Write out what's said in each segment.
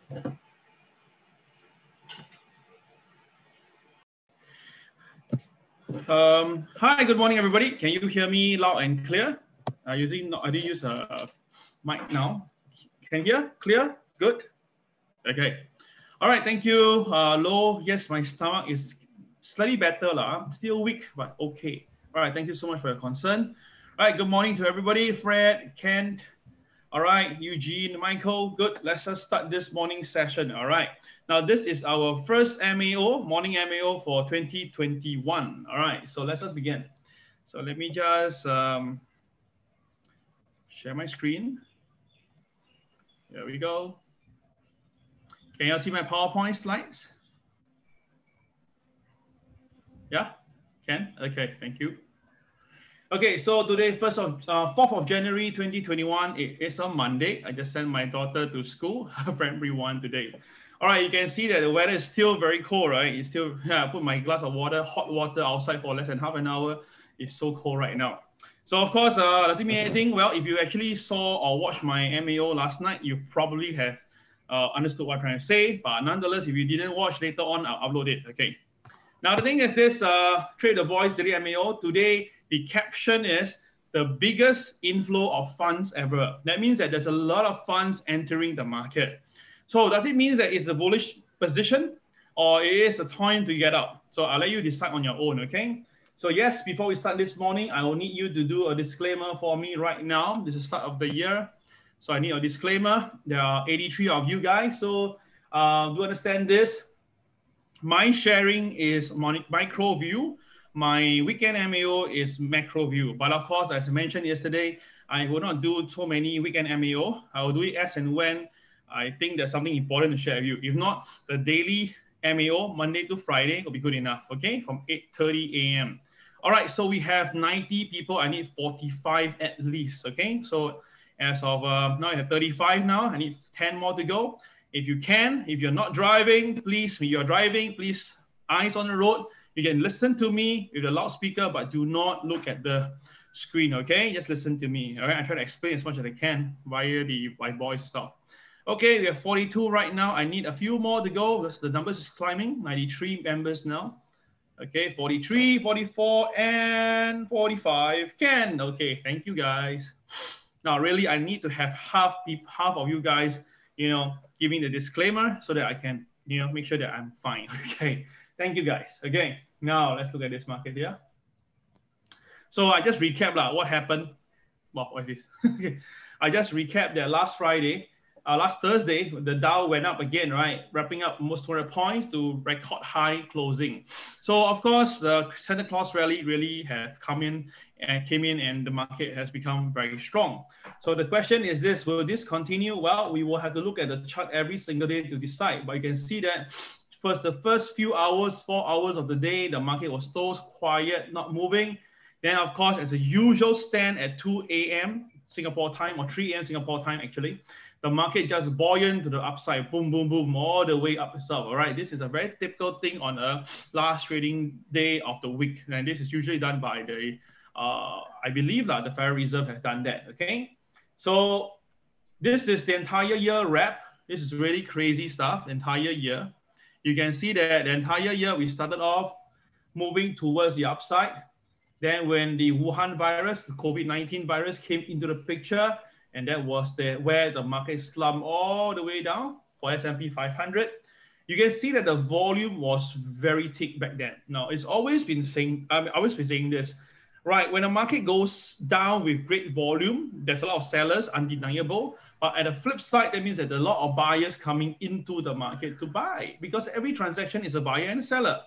Hi, good morning, everybody. Can you hear me loud and clear? I do use a mic now. Can you hear? Clear? Good? Okay. All right, thank you. Low, yes, my stomach is slightly better. Still weak, but okay. All right, thank you so much for your concern. All right, good morning to everybody. Fred, Kent, all right, Eugene, Michael, good. Let's just start this morning session. All right. Now, this is our first MAO, morning MAO for 2021. All right, so let's just begin. So let me just share my screen. There we go. Can you see my PowerPoint slides? Yeah, can? Okay, thank you. Okay, so today, 4th of January 2021, it is on Monday. I just sent my daughter to school, primary 1 today. All right, you can see that the weather is still very cold, right? It's still, I put my glass of water, hot water outside for less than half an hour. It's so cold right now. So of course, does it mean anything? Well, if you actually saw or watched my MAO last night, you probably have understood what I'm trying to say. But nonetheless, if you didn't watch later on, I'll upload it, okay? Now, the thing is this, Trade the Boys Daily MAO, today, the caption is the biggest inflow of funds ever. That means that there's a lot of funds entering the market. So does it mean that it's a bullish position or it is a time to get out? So I'll let you decide on your own, okay? So yes, before we start this morning, I will need you to do a disclaimer for me right now. This is the start of the year. So I need a disclaimer. There are 83 of you guys. So do understand this. My sharing is micro view. My weekend MAO is macro view. But of course, as I mentioned yesterday, I will not do so many weekend MAO. I will do it as and when I think there's something important to share with you. If not, the daily MAO, Monday to Friday, will be good enough, okay? From 8:30 a.m. All right, so we have 90 people. I need 45 at least, okay? So as of now, I have 35 now. I need 10 more to go. If you can, if you're not driving, please, when you're driving, please, eyes on the road. You can listen to me with the loudspeaker, but do not look at the screen, okay? Just listen to me, all right? I try to explain as much as I can via my voice itself. Okay, we have 42 right now. I need a few more to go because the numbers is climbing, 93 members now. Okay, 43, 44, and 45. Can, okay, thank you guys. Now, really, I need to have half of you guys, giving the disclaimer so that I can, make sure that I'm fine. Okay, thank you guys. Okay, now let's look at this market here. So I just recap what happened. Well, what is this? I just recapped that last Thursday, the Dow went up again, right? Wrapping up almost 200 points to record high closing. So of course, the Santa Claus rally really came in and the market has become very strong. So the question is this, will this continue? Well, we will have to look at the chart every single day to decide, but you can see that the first few hours, 4 hours of the day, the market was so quiet, not moving. Then of course, as a usual stand at 2 a.m. Singapore time or 3 a.m. Singapore time actually, the market just buoyant to the upside, boom, boom, boom, all the way up itself. All right, this is a very typical thing on a last trading day of the week, and this is usually done by the, I believe that the Federal Reserve has done that. Okay, so this is the entire year wrap. This is really crazy stuff. The entire year, you can see that the entire year we started off moving towards the upside. Then when the Wuhan virus, the COVID-19 virus came into the picture, and that was where the market slumped all the way down for S&P 500. You can see that the volume was very thick back then. Now, I've always been saying this, right? When the market goes down with great volume, there's a lot of sellers, undeniable. But at the flip side, that means that there are a lot of buyers coming into the market to buy because every transaction is a buyer and a seller.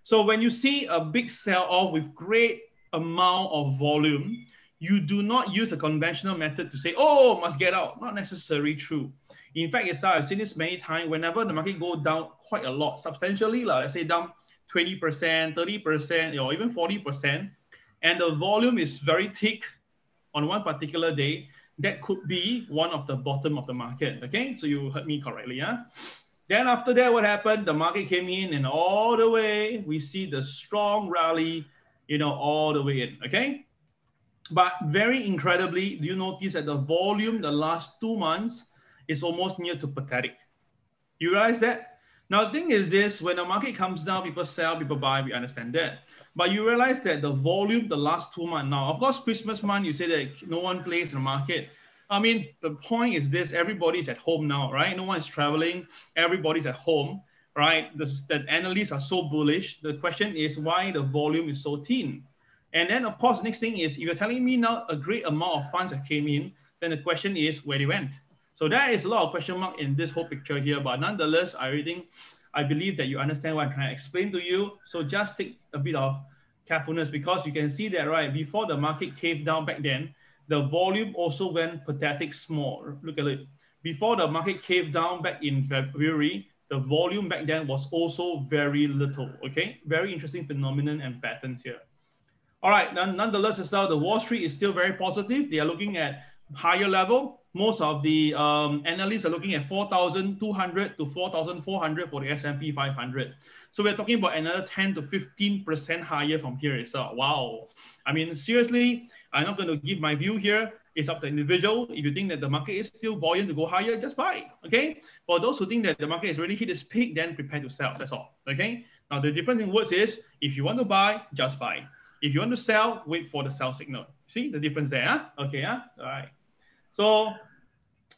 So when you see a big sell-off with great amount of volume, you do not use a conventional method to say, oh, must get out. Not necessarily true. In fact, I've seen this many times. Whenever the market goes down quite a lot, substantially, let's say down 20%, 30%, or even 40%, and the volume is very thick on one particular day, that could be one of the bottom of the market. Okay, so you heard me correctly, yeah? Then after that, what happened? The market came in and all the way, we see the strong rally, all the way in, okay? But very incredibly, do you notice that the volume the last 2 months is almost near to pathetic? You realize that? Now, the thing is this, when the market comes down, people sell, people buy, we understand that. But you realize that the volume the last 2 months now, of course, Christmas month, you say that no one plays in the market. I mean, the point is this, everybody's at home now, right? No one is traveling, everybody's at home, right? The analysts are so bullish. The question is why the volume is so thin. And then, of course, next thing is, if you're telling me now a great amount of funds that came in, then the question is where they went. So there is a lot of question mark in this whole picture here, but nonetheless, I believe that you understand what I'm trying to explain to you. So just take a bit of carefulness, because you can see that, right, before the market came down back then, the volume also went pathetic small. Look at it. Before the market came down back in February, the volume back then was also very little, okay? Very interesting phenomenon and patterns here. All right, nonetheless, the Wall Street is still very positive. They are looking at higher level. Most of the analysts are looking at 4,200 to 4,400 for the S&P 500. So we're talking about another 10 to 15% higher from here itself. Wow. I mean, seriously, I'm not going to give my view here. It's up to the individual. If you think that the market is still buoyant to go higher, just buy, okay? For those who think that the market has really hit its peak, then prepare to sell, that's all, okay? Now, the difference in words is, if you want to buy, just buy. If you want to sell, wait for the sell signal. See the difference there, huh? Okay, huh? All right. So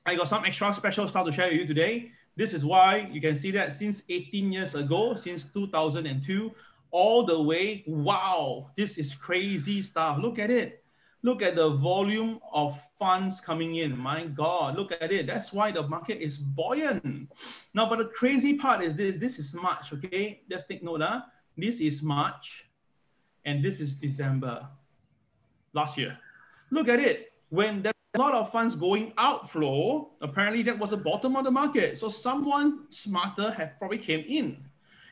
I got some extra special stuff to share with you today. This is why you can see that since 18 years ago, since 2002, all the way, wow, this is crazy stuff. Look at it. Look at the volume of funds coming in. My God, look at it. That's why the market is buoyant. Now, but the crazy part is this. This is March, okay? Just take note, huh? This is March, and this is December last year. Look at it. When there's a lot of funds going outflow, apparently that was the bottom of the market. So someone smarter had probably came in.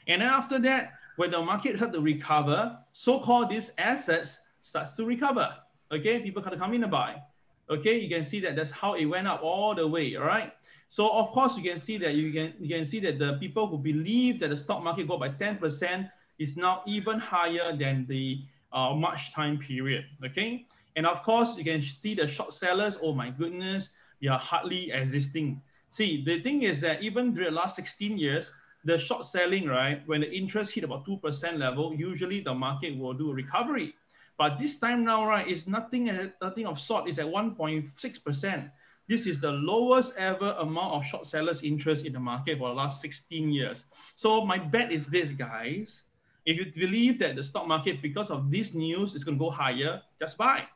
And then after that, when the market had to recover, so-called these assets starts to recover. Okay, people kind of come in and buy. Okay, you can see that that's how it went up all the way. All right. So of course you can see that you can see that the people who believe that the stock market go by 10% is now even higher than the March time period. Okay. And of course, you can see the short sellers, oh my goodness, they are hardly existing. See, the thing is that even during the last 16 years, the short selling, right, when the interest hit about 2% level, usually the market will do a recovery. But this time now, right, it's nothing of sort. It's at 1.6%. This is the lowest ever amount of short sellers' interest in the market for the last 16 years. So my bet is this, guys. If you believe that the stock market, because of this news, is going to go higher, just buy.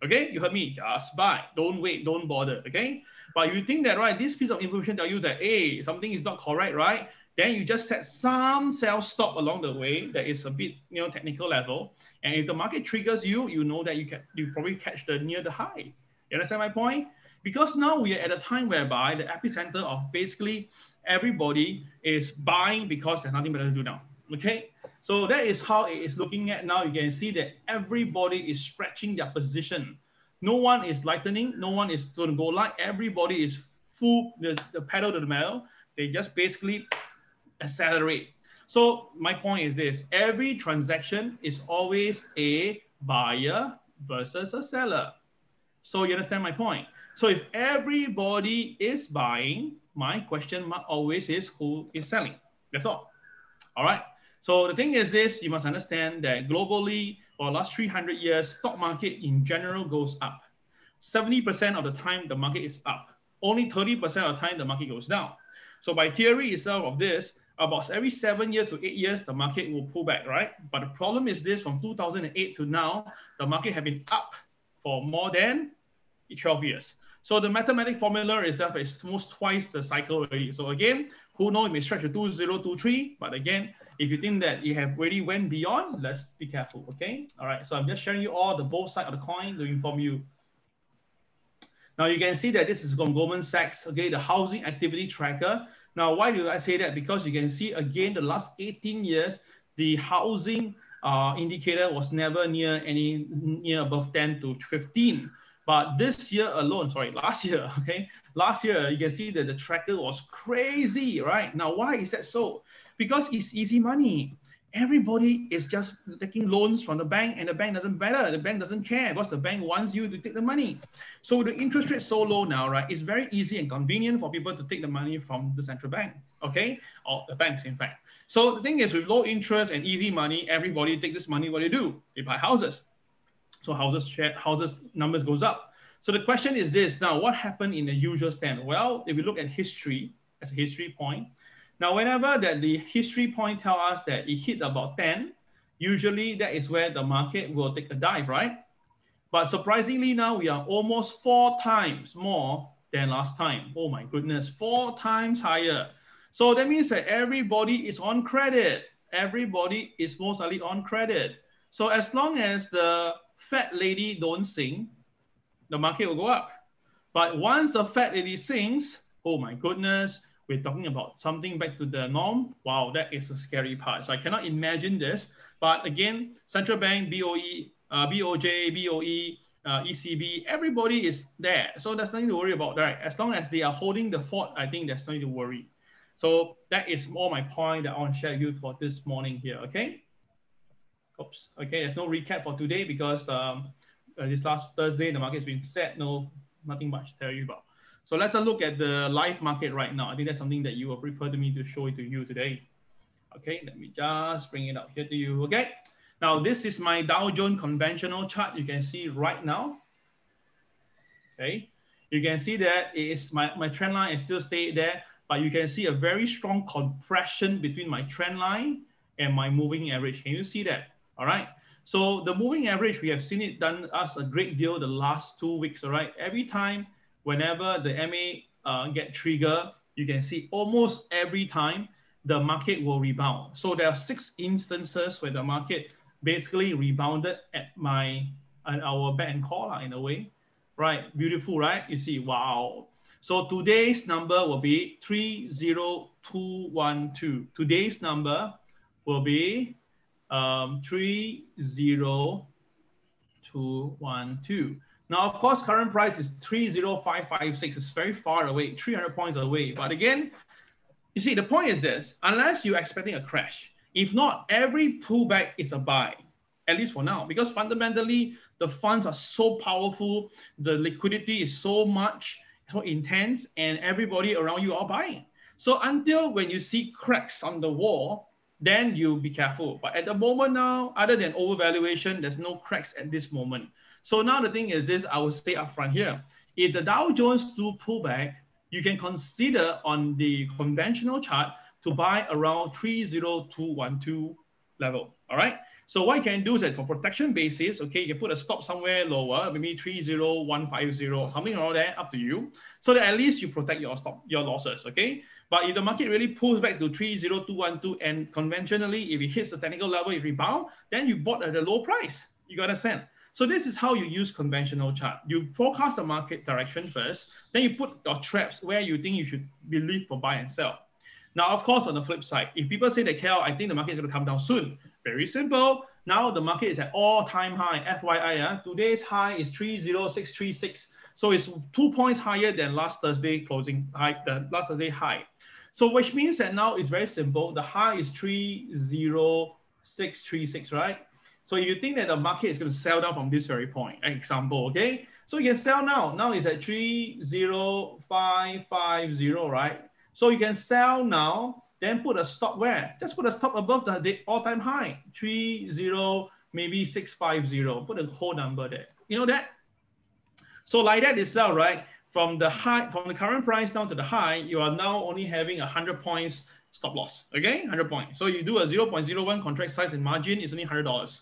Okay, you heard me, just buy. Don't wait, don't bother, okay? But you think that, right, this piece of information tells you that, hey, something is not correct, right? Then you just set some sell stop along the way that is a bit, technical level. And if the market triggers you, you know that you probably catch the near the high. You understand my point? Because now we are at a time whereby the epicenter of basically everybody is buying because there's nothing better to do now, okay? So that is how it is looking at now. You can see that everybody is stretching their position. No one is lightening. No one is going to go light. Everybody is full, the pedal to the metal. They just basically accelerate. So my point is this. Every transaction is always a buyer versus a seller. So you understand my point? So if everybody is buying, my question mark always is who is selling. That's all. All right. So the thing is this, you must understand that globally, for the last 300 years, stock market in general goes up. 70% of the time, the market is up. Only 30% of the time, the market goes down. So by theory itself of this, about every 7 years to 8 years, the market will pull back, right? But the problem is this, from 2008 to now, the market has been up for more than 12 years. So the mathematical formula itself is almost twice the cycle already. So again, who knows, it may stretch to 2023, but again, if you think that you have already went beyond, let's be careful, okay? All right, so I'm just sharing you all the both sides of the coin to inform you. Now you can see that this is from Goldman Sachs, okay, the housing activity tracker. Now, why do I say that? Because you can see again, the last 18 years, the housing indicator was never near above 10 to 15. But this year alone, sorry, last year, okay? Last year, you can see that the tracker was crazy, right? Now, why is that so? Because it's easy money. Everybody is just taking loans from the bank, and the bank doesn't matter. The bank doesn't care because the bank wants you to take the money. So the interest rate is so low now, right? It's very easy and convenient for people to take the money from the central bank, okay? Or the banks, in fact. So the thing is, with low interest and easy money, everybody take this money, what do you do? They buy houses. So houses numbers goes up. So the question is this, now what happened in the usual stand? Well, if we look at history as a history point, now whenever that the history point tell us that it hit about 10, usually that is where the market will take a dive, right? But surprisingly now we are almost 4 times more than last time. Oh my goodness, 4 times higher. So that means that everybody is on credit. Everybody is most likely on credit. So as long as the fat lady don't sing, the market will go up. But once the fat lady sings, oh my goodness, we're talking about something back to the norm. Wow, that is a scary part. So I cannot imagine this. But again, central bank, BOE, BOJ, BOE, ECB, everybody is there. So there's nothing to worry about, right? As long as they are holding the fort, I think there's nothing to worry. So that is all my point that I want to share with you for this morning here, okay? Oops, okay, there's no recap for today because this last Thursday, the market's been set, nothing much to tell you about. So let's look at the live market right now. I think that's something that you will prefer to me to show it to you today. Okay, let me just bring it up here to you, okay? Now, this is my Dow Jones conventional chart. You can see right now, okay? You can see that it is my trend line is still stayed there, but you can see a very strong compression between my trend line and my moving average. Can you see that? All right. So the moving average, we have seen it done us a great deal the last 2 weeks. All right. Every time, whenever the MA get triggered, you can see almost every time the market will rebound. So there are 6 instances where the market basically rebounded at our back and call in a way. Right. Beautiful, right? You see, wow. So today's number will be 30212. Today's number will be 30212. Now, of course, current price is 30556. It's very far away, 300 points away. But again, you see, the point is this, unless you're expecting a crash, if not, every pullback is a buy, at least for now, because fundamentally, the funds are so powerful, the liquidity is so much, so intense, and everybody around you are buying. So until when you see cracks on the wall, then you be careful. But at the moment now, other than overvaluation, there's no cracks at this moment. So now the thing is this, I will say upfront here. If the Dow Jones do pull back, you can consider on the conventional chart to buy around 30212 level. All right. So what you can do is that for protection basis, okay, you can put a stop somewhere lower, maybe 30150 or something around there, up to you. So that at least you protect your losses, okay? But if the market really pulls back to 30212 and conventionally, if it hits the technical level, it rebound, then you bought at a low price. You understand? So this is how you use conventional chart. You forecast the market direction first, then you put your traps where you think you should believe for buy and sell. Now, of course, on the flip side, if people say that, Kel, I think the market is going to come down soon. Very simple. Now the market is at all-time high. FYI, today's high is 30636. So it's 2 points higher than last Thursday closing high, the last Thursday high. So which means that now it's very simple. The high is 30636, right? So you think that the market is going to sell down from this very point, example, okay? So you can sell now. Now it's at 30550, right? So you can sell now, then put a stop where? Just put a stop above the all-time high, maybe 650. Put a whole number there. You know that? So like that itself, right? From the high, from the current price down to the high, you are now only having 100 points stop loss. Okay, 100 points. So you do a 0.01 contract size and margin, it's only $100.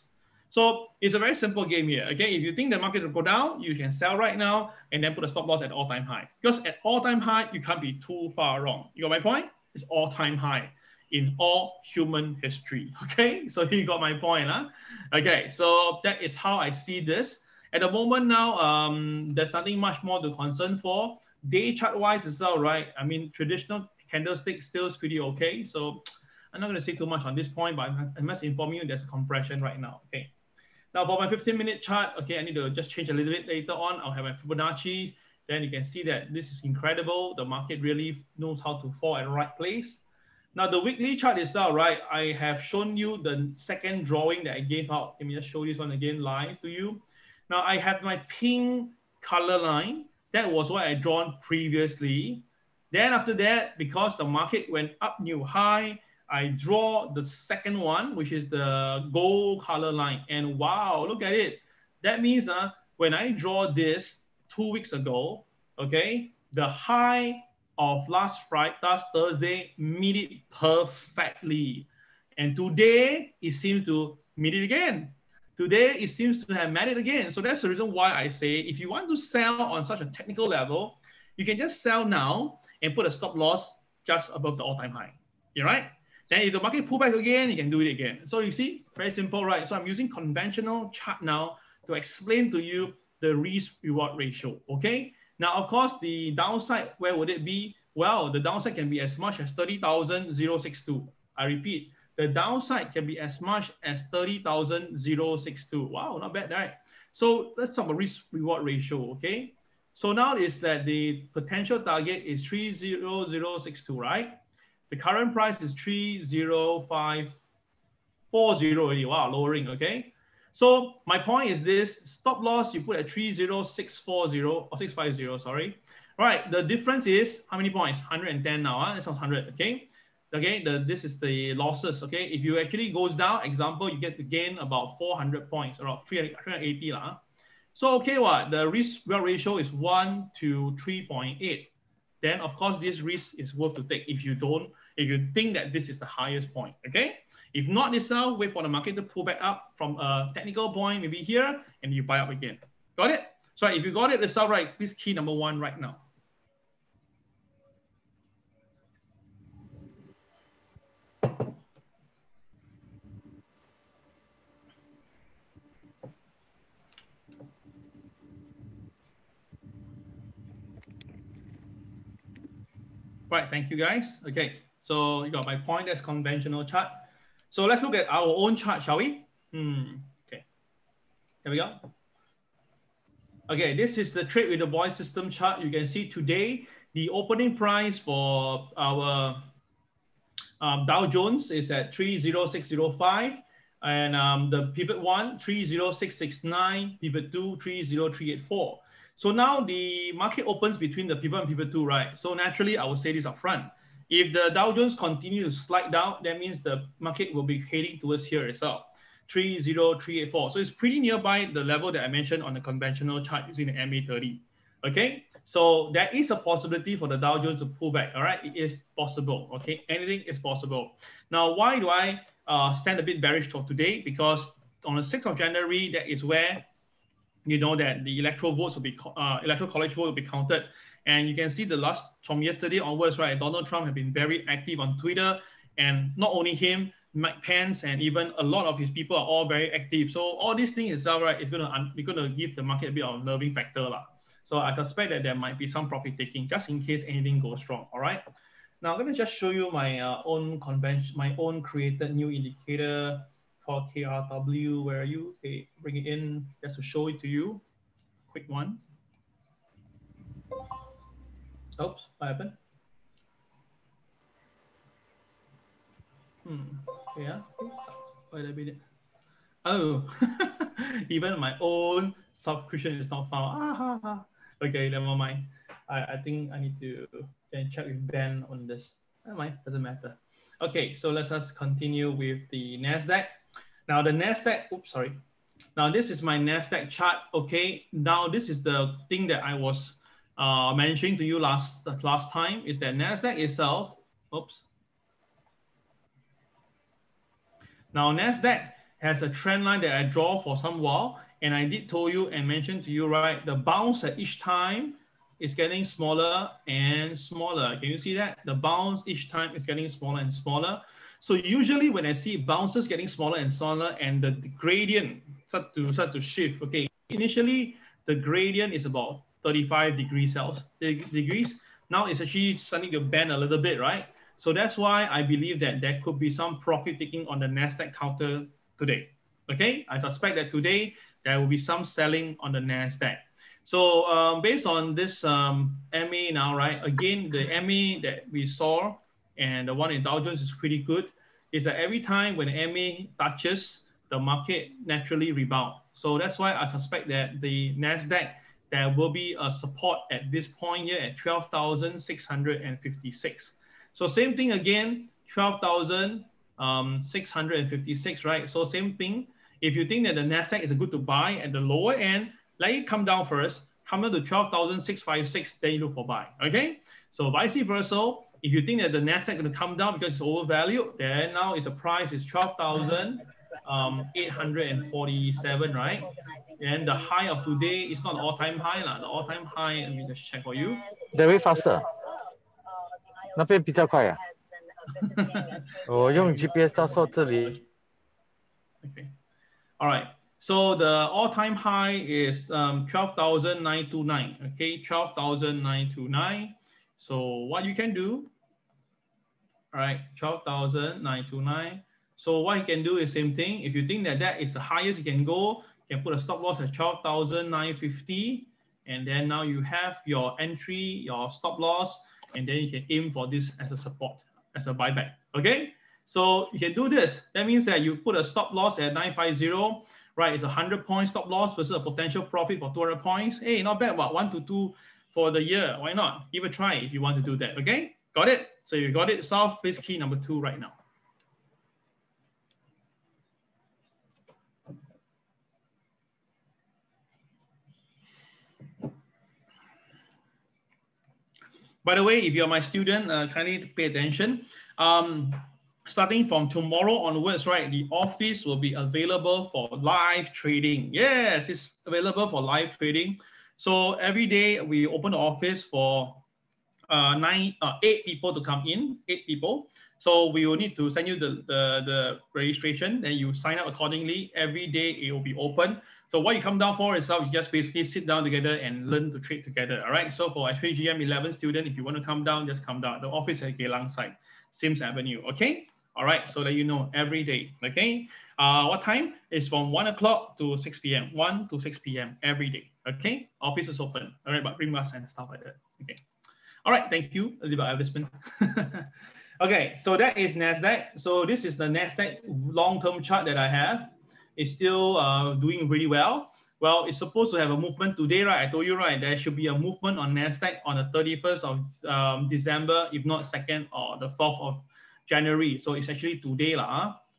So it's a very simple game here. Okay, if you think the market will go down, you can sell right now and then put a stop loss at all-time high. Because at all-time high, you can't be too far wrong. You got my point? It's all-time high in all human history. Okay, so you got my point, huh? Okay, so that is how I see this. At the moment now, there's nothing much more to concern for. Day chart-wise as well, right? I mean, traditional candlestick still is pretty okay. So I'm not going to say too much on this point, but I must inform you there's a compression right now. Okay. Now for my 15-minute chart, okay, I need to just change a little bit later on. I'll have my Fibonacci. Then you can see that this is incredible. The market really knows how to fall at the right place. Now the weekly chart itself, right? I have shown you the second drawing that I gave out. Let me just show this one again live to you. Now I have my pink color line. That was what I drawn previously. Then after that, because the market went up new high, I draw the second one, which is the gold color line. And wow, look at it. That means when I draw this 2 weeks ago, okay, the high of last Thursday meet it perfectly. And today it seems to meet it again. Today it seems to have met it again. So that's the reason why I say if you want to sell on such a technical level, you can just sell now and put a stop loss just above the all-time high. You're right? Then if the market pull back again, you can do it again. So you see, very simple, right? So I'm using conventional chart now to explain to you the risk-reward ratio, okay? Now, of course, the downside, where would it be? Well, the downside can be as much as 30,062. I repeat, the downside can be as much as 30,062. Wow, not bad, right? So let's talk about risk-reward ratio, okay? So now is that the potential target is 30062, right? The current price is 30540 already. Wow, lowering, okay? So my point is this, stop loss you put at 30640 or 650, sorry. Right, the difference is how many points? 110 now, this one's 100, okay? Okay, this is the losses, okay? If you actually goes down, example, you get to gain about 400 points, around 380 lah. So okay, what? The risk ratio is 1 to 3.8. Then of course this risk is worth to take if you think that this is the highest point, okay? If not itself, wait for the market to pull back up from a technical point, maybe here, and you buy up again. Got it? So if you got it itself right, please key number 1 right now. Right, thank you guys. Okay, so you got my point, that's conventional chart. So let's look at our own chart, shall we? Okay, here we go. Okay, this is the trade with the boy system chart. You can see today, the opening price for our Dow Jones is at 30605. And the pivot 1, 30669, pivot 2, 30384. So now the market opens between the pivot and pivot 2, right? So naturally, I will say this up front. If the Dow Jones continues to slide down, that means the market will be heading towards here as well. 30384. So it's pretty nearby the level that I mentioned on the conventional chart using the MA30. Okay, so there is a possibility for the Dow Jones to pull back. All right, it is possible. Okay, anything is possible. Now, why do I stand a bit bearish for today? Because on the 6th of January, that is where you know that the electoral votes will be electoral college vote will be counted. And you can see the last from yesterday onwards, right? Donald Trump has been very active on Twitter, and not only him, Mike Pence, and even a lot of his people are all very active. So all these things itself, right, is gonna give the market a bit of a nerving factor lah. So I suspect that there might be some profit taking just in case anything goes wrong. All right. Now let me just show you my own convention, my own created new indicator called KRW. Where are you? Okay, bring it in just to show it to you. Quick one. Oops, what happened? Yeah. Wait a minute. Oh, even my own subscription is not found. Okay, never mind. I think I need to check with Ben on this. Never mind, doesn't matter. Okay, so let's just continue with the Nasdaq. Now the Nasdaq, oops, sorry. Now this is my Nasdaq chart. Okay, now this is the thing that I was mentioning to you last time is that Nasdaq itself. Oops. Now Nasdaq has a trend line that I draw for some while, and I did tell you and mention to you, right, the bounce at each time is getting smaller and smaller. Can you see that? The bounce each time is getting smaller and smaller. So usually when I see bounces getting smaller and smaller and the gradient start to shift, okay, initially the gradient is about 35 degrees Celsius. Now it's actually starting to bend a little bit, right? So that's why I believe that there could be some profit taking on the Nasdaq counter today. Okay, I suspect that today there will be some selling on the Nasdaq. So based on this MA now, right? Again, the MA that we saw and the one in Dow Jones is pretty good, is that every time when MA touches, the market naturally rebound. So that's why I suspect that the Nasdaq, there will be a support at this point here at 12,656. So same thing again, 12,656, right? So same thing. If you think that the Nasdaq is good to buy at the lower end, let it come down first, come down to 12,656, then you look for buy, okay? So vice versa, if you think that the Nasdaq is going to come down because it's overvalued, then now the price is 12,847, right? And the high of today is not an all-time high. The all-time high, let me just check for you. Very faster. 那边比较快啊。我用 GPS 到说这里。Okay. All right. So the all-time high is 12,929. Okay, 12,929. So what you can do, all right, 12,929. So what you can do is same thing. If you think that that is the highest you can go, you can put a stop loss at 12,950. And then now you have your entry, your stop loss, and then you can aim for this as a support, as a buyback, okay? So you can do this. That means that you put a stop loss at 950, right? It's a 100-point stop loss versus a potential profit for 200 points. Hey, not bad, what? 1 to 2 for the year. Why not? Give a try if you want to do that, okay? Got it? So you got it solved. Please key number 2 right now. By the way, if you're my student, kindly pay attention. Starting from tomorrow onwards, right, the office will be available for live trading. Yes, it's available for live trading. So every day we open the office for 8 people to come in, 8 people. So we will need to send you the registration, then you sign up accordingly. Every day it will be open. So what you come down for is how you just basically sit down together and learn to trade together. All right. So for HPGM 11 student, if you want to come down, just come down. The office at Geylang side, Sims Avenue. Okay. All right. So that you know every day. Okay. What time? It's from 1 o'clock to 6 p.m. 1 to 6 p.m. every day. Okay. Office is open. All right. But bring mask and stuff like that. Okay. All right. Thank you. A little bit advertisement. Okay. So that is Nasdaq. So this is the Nasdaq long-term chart that I have. It's still doing really well. Well, it's supposed to have a movement today, right? I told you, right? There should be a movement on Nasdaq on the 31st of December, if not 2nd or the 4th of January. So it's actually today,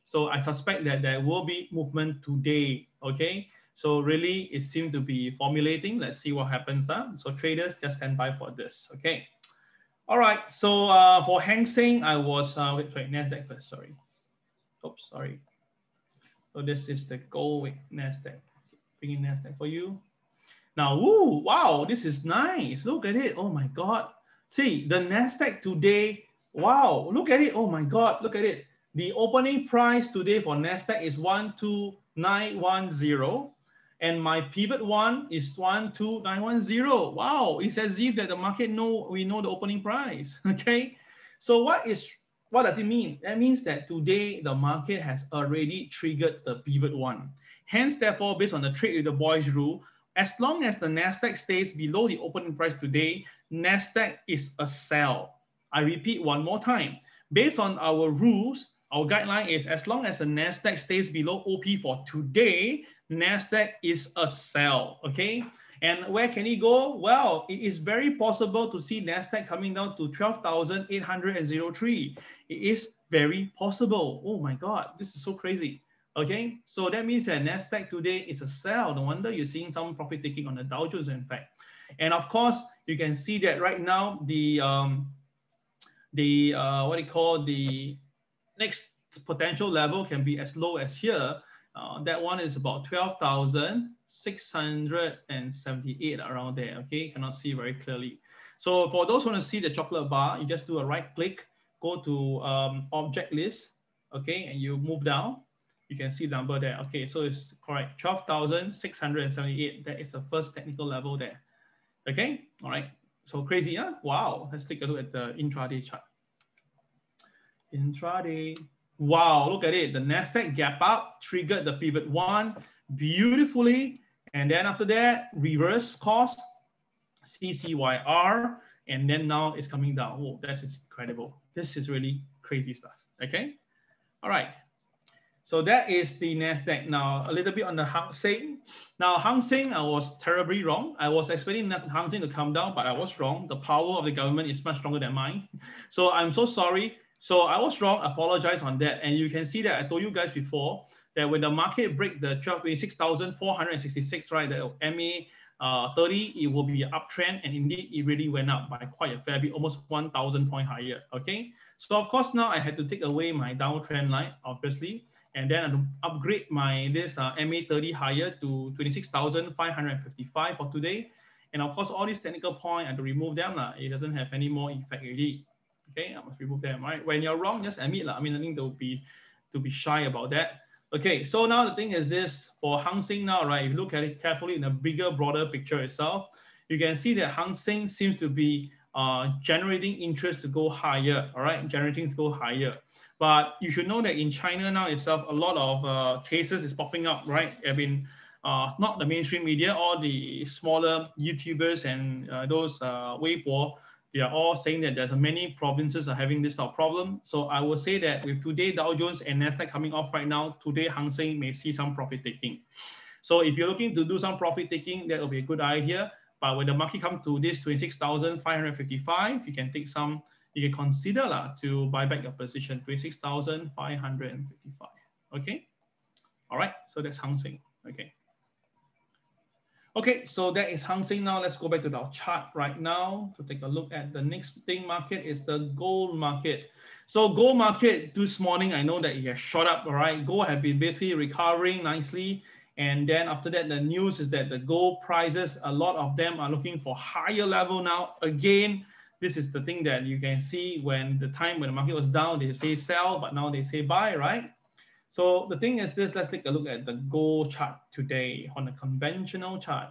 So I suspect that there will be movement today, okay? So really, it seems to be formulating. Let's see what happens. So traders, just stand by for this, okay? All right, so for Hang Seng, I was, wait, Nasdaq first, sorry. Oops, sorry. So this is the gold with Nasdaq. Bringing Nasdaq for you. Now, woo, wow, this is nice. Look at it. Oh my God. See, the Nasdaq today, wow, look at it. Oh my God, look at it. The opening price today for Nasdaq is 12910. And my pivot one is 12910. Wow, it's as if that the market we know the opening price. Okay. So what does it mean? That means that today the market has already triggered the pivot one. Hence, therefore, based on the trade with the boys rule, as long as the Nasdaq stays below the opening price today, Nasdaq is a sell. I repeat one more time. Based on our rules, our guideline is as long as the Nasdaq stays below OP for today, Nasdaq is a sell, okay? And where can it go? Well, it is very possible to see Nasdaq coming down to 12,803. It is very possible. Oh my God, this is so crazy. Okay, so that means that Nasdaq today is a sell. No wonder you're seeing some profit taking on the Dow Jones, in fact. And of course, you can see that right now the next potential level can be as low as here. That one is about 12,678 around there. Okay, cannot see very clearly. So for those who want to see the chocolate bar, you just do a right click, go to object list, okay, and you move down. You can see the number there. Okay, so it's correct, 12,678. That is the first technical level there. Okay, all right. So crazy, huh? Wow. Let's take a look at the intraday chart. Intraday. Wow, look at it. The Nasdaq gap up, triggered the pivot one beautifully. And then after that, reverse cost, CCYR. And then now it's coming down. Oh, that's incredible. This is really crazy stuff. Okay. All right. So that is the Nasdaq. Now a little bit on the Hang Seng. Now Hang Seng, I was terribly wrong. I was expecting Hang Seng to come down, but I was wrong. The power of the government is much stronger than mine. So I'm so sorry. So I was wrong. Apologize on that. And you can see that I told you guys before that when the market break the 26,466, right, the MA 30, it will be an uptrend, and indeed it really went up by quite a fair bit, almost 1,000 point higher. Okay. So of course now I had to take away my downtrend line, obviously. And then upgrade my this MA 30 higher to 26,555 for today. And of course, all these technical points, I have to remove them. It doesn't have any more effect already. Okay, I must remove them, right? When you're wrong, just admit. I mean, nothing to be shy about that. Okay, so now the thing is this, for Hang Seng now, right? If you look at it carefully in a bigger, broader picture itself, you can see that Hang Seng seems to be generating interest to go higher, all right? Generating to go higher. But you should know that in China now itself, a lot of cases is popping up, right? I mean, not the mainstream media, all the smaller YouTubers and those Weibo, they are all saying that there's many provinces are having this type of problem. So I will say that with today Dow Jones and Nasdaq coming off right now, today Hang Seng may see some profit taking. So if you're looking to do some profit taking, that will be a good idea. But when the market comes to this 26,555, you can take some. You can consider to buy back your position, 26,555. Okay. All right. So that's Hang Seng. Okay. Okay. So that is Hang Seng. Now let's go back to our chart right now to take a look at the next thing market is the gold market. So gold market this morning, I know that it has shot up. All right. Gold have been basically recovering nicely. And then after that, the news is that the gold prices, a lot of them are looking for higher level now. Again, this is the thing that you can see when the market was down, they say sell, but now they say buy, right? So the thing is this, let's take a look at the gold chart today on a conventional chart.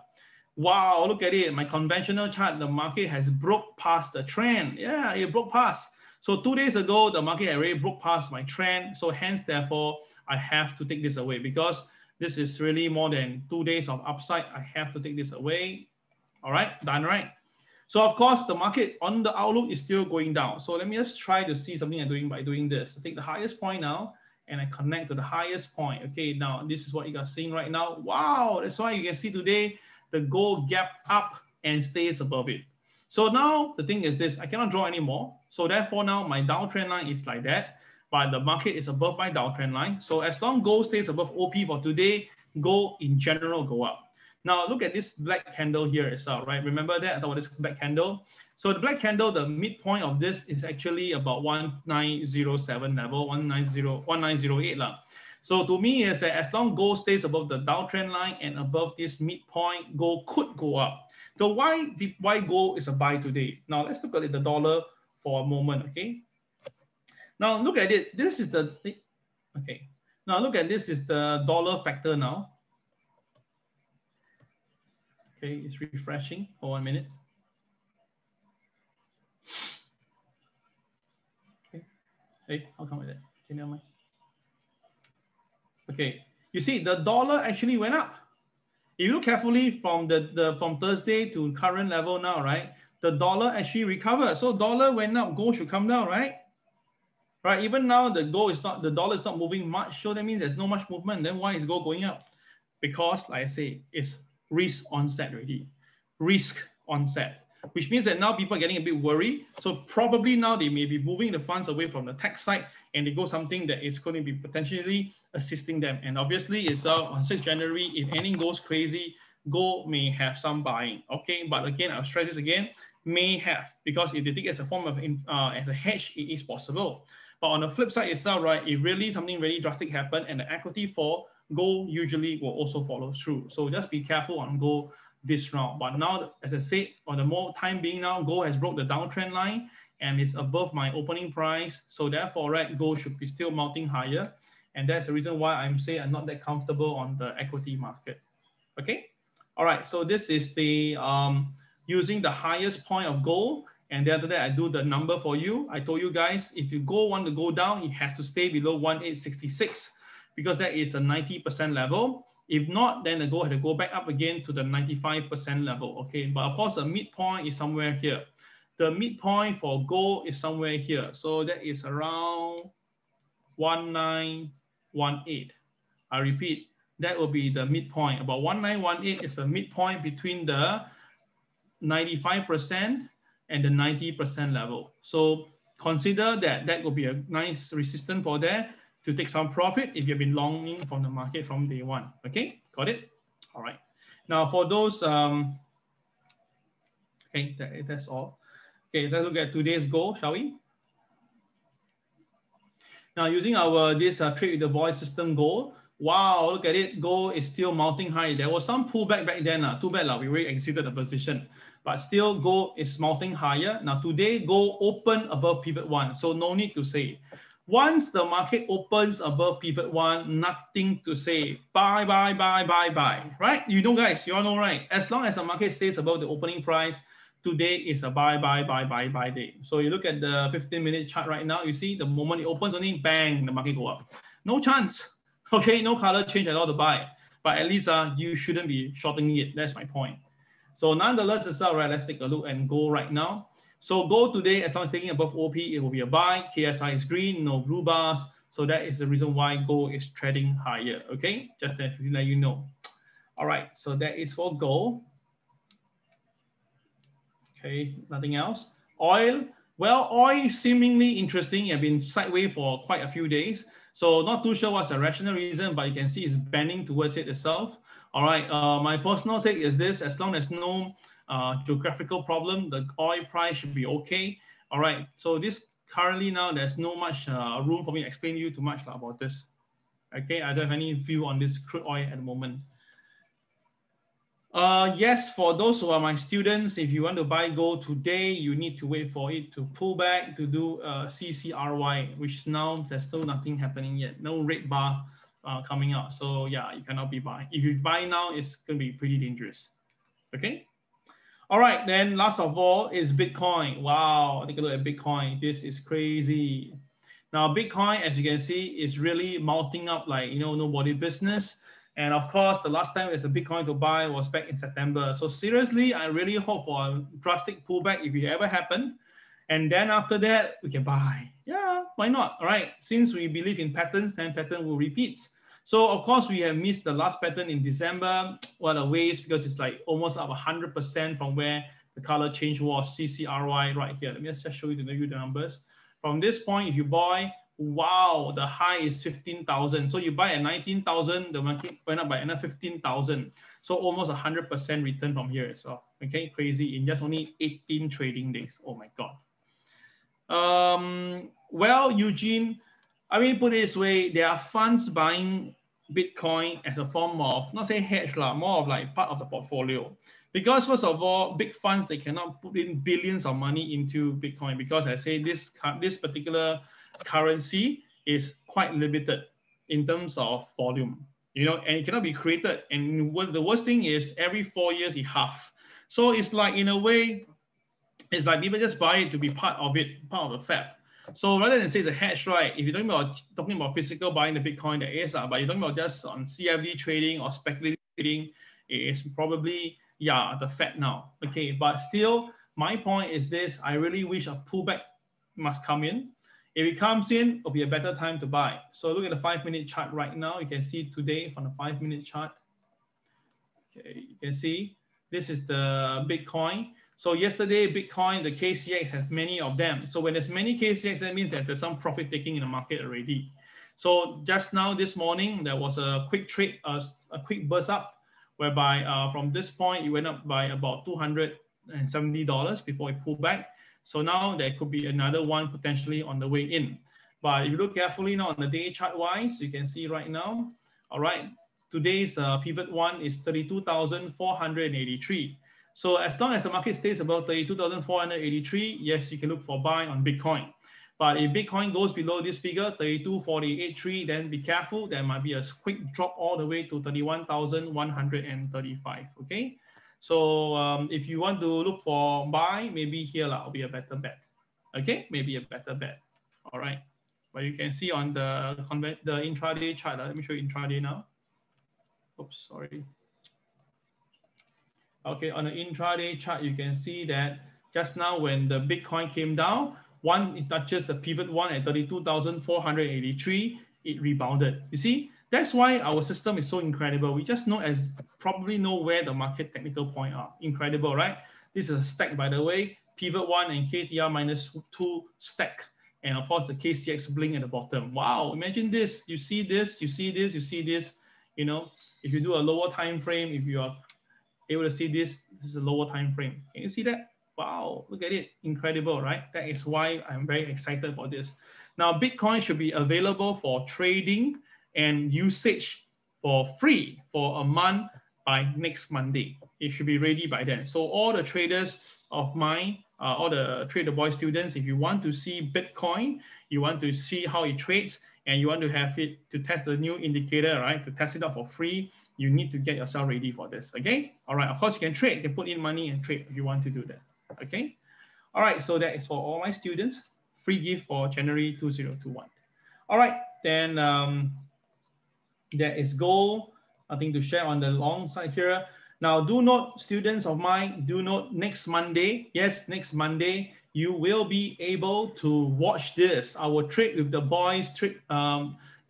Wow, look at it. My conventional chart, the market has broke past the trend. Yeah, it broke past. So 2 days ago, the market already broke past my trend. So hence, therefore, I have to take this away because this is really more than 2 days of upside. I have to take this away. All right, done, right? So of course, the market on the outlook is still going down. So let me just try to see something I'm doing by doing this. I take the highest point now and I connect to the highest point. Okay, now this is what you are seeing right now. Wow, that's why you can see today the gold gap up and stays above it. So now the thing is this, I cannot draw anymore. So therefore now my downtrend line is like that, but the market is above my downtrend line. So as long as gold stays above OP for today, gold in general go up. Now look at this black candle here itself, right? Remember that I thought this black candle. So the black candle, the midpoint of this is actually about 1907 level, 1908 lah. So to me is that as long gold stays above the downtrend line and above this midpoint, gold could go up. So why gold is a buy today? Now let's look at the dollar for a moment, okay? Now look at it. This is the okay. Now look at this is the dollar factor now. Okay, it's refreshing for 1 minute. Okay, hey, how come with that? Okay, never mind. Okay, you see the dollar actually went up. If you look carefully from from Thursday to current level now, right? The dollar actually recovered. So dollar went up, gold should come down, right? Right. Even now the dollar is not moving much. So that means there's no much movement. Then why is gold going up? Because, like I say, it's risk onset already. Risk onset, which means that now people are getting a bit worried. So probably now they may be moving the funds away from the tech side and they go something that is going to be potentially assisting them. And obviously it's on 6th January, if anything goes crazy, gold may have some buying. Okay, but again, I'll stress this again, may have, because if they take it as a form of as a hedge, it is possible. But on the flip side itself, right, if really something really drastic happened and the equity fall, gold usually will also follow through. So just be careful on gold this round. But now, as I said, on the more time being now, gold has broke the downtrend line and it's above my opening price. So therefore, right, gold should be still mounting higher. And that's the reason why I'm saying I'm not that comfortable on the equity market. Okay. All right. So this is the using the highest point of gold. And then after that, I do the number for you. I told you guys, if you want to go down, it has to stay below 1866 because that is the 90% level. If not, then the gold has to go back up again to the 95% level. Okay, but of course, the midpoint is somewhere here. the midpoint for gold is somewhere here. So that is around 1918. I repeat, that will be the midpoint. About 1918 is the midpoint between the 95% and the 90% level. So consider that that will be a nice resistance for there to take some profit if you've been longing from the market from day one. Okay, got it? All right. Now for those, okay, that's all. Okay, let's look at today's goal, shall we? Now using our this trade with the voice system goal, wow, look at it, gold is still mounting high. There was some pullback back then, too bad, we already exited the position, but still gold is mounting higher. Now today, gold opened above pivot one, so no need to say. Once the market opens above pivot one, nothing to say. Buy, buy, buy, buy, buy, right? You know, guys, you all know, right? As long as the market stays above the opening price, today is a buy, buy, buy, buy, buy day. So you look at the 15-minute chart right now, you see the moment it opens, only bang, the market go up. No chance, okay? No color change at all to buy. But at least you shouldn't be shorting it. That's my point. So nonetheless, it's all right. Let's take a look and go right now. So gold today, as long as taking above OP, it will be a buy. KSI is green, no blue bars. So that is the reason why gold is trading higher, okay? Just to let you know. All right, so that is for gold. Okay, nothing else. Oil, well, oil seemingly interesting. I've been sideways for quite a few days. So not too sure what's the rational reason, but you can see it's bending towards it itself. All right, my personal take is this: as long as no geographical problem, the oil price should be okay. All right, so this currently now there's no much room for me to explain to you too much about this. Okay, I don't have any view on this crude oil at the moment. Yes, for those who are my students, if you want to buy gold today, you need to wait for it to pull back to do CCRY, which now there's still nothing happening yet. No red bar coming out. So yeah, you cannot be buying. If you buy now, it's going to be pretty dangerous. Okay. All right, then last of all is Bitcoin. Wow, take a look at Bitcoin. This is crazy. Now, Bitcoin, as you can see, is really mounting up like, nobody business. And of course, the last time there's a Bitcoin to buy was back in September. So seriously, I really hope for a drastic pullback if it ever happen. And then after that, we can buy. Yeah, why not? All right, since we believe in patterns, then pattern will repeat. So of course, we have missed the last pattern in December. What a waste, because it's like almost up 100% from where the color change was, CCRY right here. Let me just show you the numbers. From this point, if you buy, wow, the high is 15,000. So you buy at 19,000, the market went up by another 15,000. So almost 100% return from here as well. Okay, crazy in just only 18 trading days. Oh my God. Well, Eugene, I mean, put it this way, there are funds buying Bitcoin as a form of, not say hedge, more of like part of the portfolio. Because first of all, big funds, they cannot put in billions of money into Bitcoin because I say this particular currency is quite limited in terms of volume, and it cannot be created. And the worst thing is every 4 years it half. So it's like, in a way, it's like people just buy it to be part of it, part of the fab. So rather than say it's a hedge, right? If you're talking about physical buying the Bitcoin, there is, but you're talking about just on CFD trading or speculative trading, it's probably, yeah, the fab now. Okay, but still, my point is this: I really wish a pullback must come in. If it comes in, it'll be a better time to buy. So look at the 5-minute chart right now. You can see today from the 5-minute chart. Okay, you can see this is the Bitcoin. So yesterday, Bitcoin, the KCX has many of them. So when there's many KCX, that means that there's some profit taking in the market already. So just now, this morning, there was a quick trade, a quick burst up, whereby from this point, it went up by about $270 before it pulled back. So now there could be another one potentially on the way in. But if you look carefully now on the day chart wise, you can see right now, all right, today's pivot one is 32,483. So as long as the market stays above 32,483, yes, you can look for buy on Bitcoin. But if Bitcoin goes below this figure, 32,483, then be careful. There might be a quick drop all the way to 31,135, okay? So if you want to look for buy, maybe here will be a better bet. Okay, maybe a better bet. All right, but you can see on the intraday chart. Let me show you intraday now. Oops, sorry. Okay, on the intraday chart, you can see that just now when the Bitcoin came down, it touches the pivot one at 32,483, it rebounded. You see, that's why our system is so incredible. We just probably know where the market technical point are. Incredible, right? This is a stack, by the way, pivot one and KTR -2 stack. And of course, the KCX blink at the bottom. Wow, imagine this. You see this, you see this, you see this. You know, if you do a lower time frame, if you are able to see this, this is a lower time frame. Can you see that? Wow, look at it. Incredible, right? That is why I'm very excited for this. Now, Bitcoin should be available for trading and usage for free for a month by next Monday. It should be ready by then. So all the traders of mine, all the Trader Boy students, if you want to see Bitcoin, you want to see how it trades, and you want to have it to test the new indicator, right? To test it out for free, you need to get yourself ready for this, okay? All right, of course you can trade, you can put in money and trade if you want to do that, okay? All right, so that is for all my students, free gift for January 2021. All right, then there is gold, nothing to share on the long side here. Now, do note, students of mine, do note next Monday, yes, next Monday, you will be able to watch this, our Trade with the Boys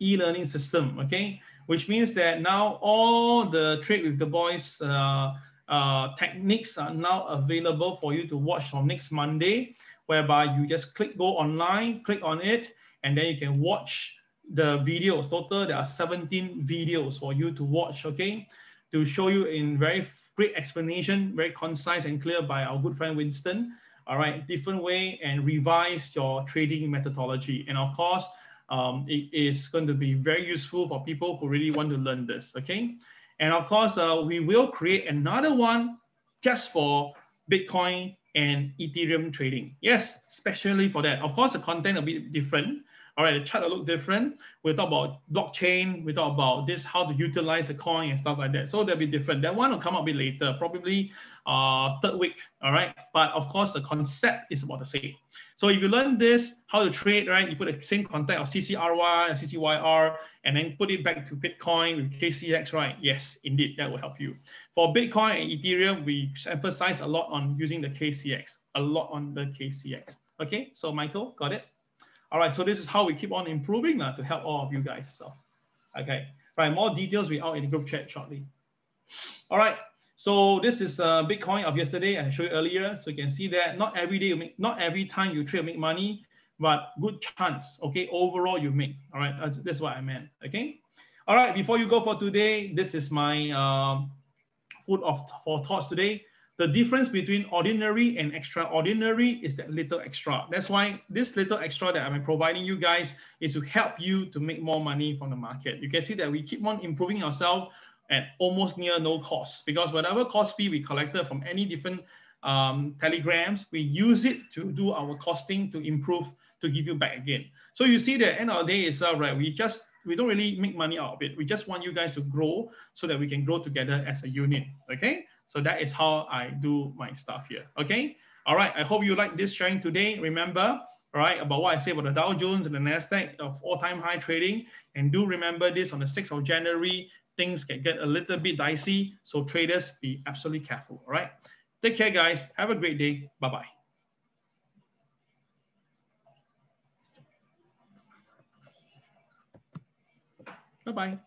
e-learning system, okay? Which means that now all the Trade with the Boys techniques are now available for you to watch from next Monday, whereby you just go online, click on it, and then you can watch the videos. Total, there are 17 videos for you to watch, okay? To show you in very great explanation, very concise and clear by our good friend Winston. All right, different way and revise your trading methodology. And of course, it is going to be very useful for people who really want to learn this, okay? And of course, we will create another one just for Bitcoin and Ethereum trading. Yes, especially for that. Of course, the content will be different. All right, the chart will look different. We'll talk about blockchain. We talk about this, how to utilize the coin and stuff like that. So they'll be different. That one will come up a bit later, probably third week. All right, but of course the concept is about the same. So if you learn this, how to trade, right? You put the same concept of CCRY and CCYR, and then put it back to Bitcoin with KCX, right? Yes, indeed, that will help you. For Bitcoin and Ethereum, we emphasize a lot on using the KCX, a lot on the KCX. Okay, so Michael, got it? All right, so this is how we keep on improving to help all of you guys. So, okay, right, more details will be out in the group chat shortly. All right, so this is Bitcoin of yesterday. I showed you earlier, so you can see that not every day, not every time you trade, make money, but good chance. Okay, overall you make. All right, that's what I meant. Okay, all right. Before you go for today, this is my food for thoughts today. The difference between ordinary and extraordinary is that little extra. That's why this little extra that I'm providing you guys is to help you to make more money from the market. You can see that we keep on improving ourselves at almost near no cost, because whatever cost fee we collected from any different telegrams, we use it to do our costing to improve, to give you back again. So you see that end of the day itself, right? We don't really make money out of it. We just want you guys to grow so that we can grow together as a unit, okay? So that is how I do my stuff here, okay? All right, I hope you like this sharing today. Remember, all right, about what I say about the Dow Jones and the Nasdaq of all-time high trading. And do remember this, on the 6th of January, things can get a little bit dicey. So traders, be absolutely careful, all right? Take care, guys. Have a great day. Bye-bye. Bye-bye.